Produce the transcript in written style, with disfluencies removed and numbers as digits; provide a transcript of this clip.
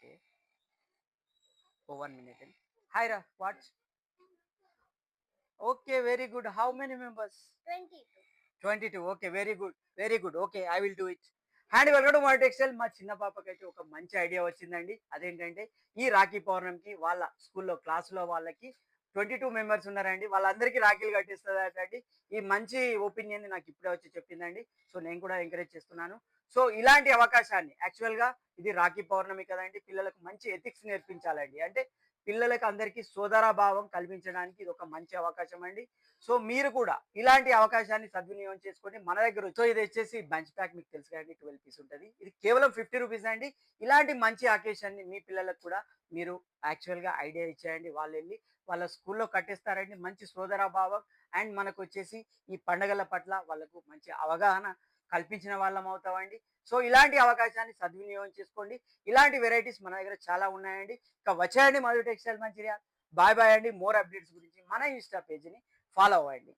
Okay. ఓ 1 minute అండి. Hi రా! What? Okay. Very good. How many members? 22. 22. Okay. Very good. Very good. Okay. I will do it. And welcome to my textile. మా చిన్న పాపకైతే ఒక మంచి idea వచ్చిందండి. అదేంటంటే ఈ రాఖీ పౌర్ణమికి వాళ్ళ స్కూల్‌లో క్లాస్‌లో వాళ్ళకి 22 మెంబర్స్ ఉన్నారండి. వాళ్ళందరికీ రాఖీలు కట్టిస్తదటండి. ఈ మంచి ఒపీనియన్‌ని నాకు ఇప్పుడే వచ్చి చెప్పిందండి. సో, నేను కూడా ఎంకరేజ్ చేస్తున్నాను. సో, ఇలాంటి అవకాశాన్ని యాక్చువల్‌గా ఇది రాఖీ పౌర్ణమి కదండీ! పిల్లలకు మంచి ఎథిక్స్ నేర్పించాలండి. అంటే పిల్లలకి అందరికీ సోదరభావం కల్పించడానికి ఇది ఒక మంచి అవకాశం అండి. సో, మీరు కూడా ఇలాంటి అవకాశాన్ని సద్వినియోగం చేసుకొని మన దగ్గర సో, ఇది వచ్చేసి బంచ్ ప్యాక్ మీకు తెలుసు కదండీ! 12 పీస్ ఉంటది. ఇది కేవలం 50 రూపీస్ అండి. ఇలాంటి మంచి అకేషన్‌ని మీ పిల్లలకు కూడా మీరు యాక్చువల్‌గా ఐడియా ఇచ్చేయండి. వాళ్ళెళ్ళి వాళ్ళ స్కూల్‌లో కట్టిస్తారండి. మంచి సోదరభావం అండ్ మనకొచ్చేసి ఈ పండగల పట్ల వాళ్ళకు మంచి అవగాహన కల్పించిన వాళ్ళం అవుతామండి. సో, ఇలాంటి అవకాశాన్ని సద్వినియోగం చేసుకోండి. ఇలాంటి వెరైటీస్ మన దగ్గర చాలా ఉన్నాయండి. ఇక వచ్చేయండి Madhu textile Mancherial. Bye bye అండి. మోర్ అప్డేట్స్ గురించి మన ఇన్‌స్టా పేజ్‌ని ఫాలో అవ్వండి.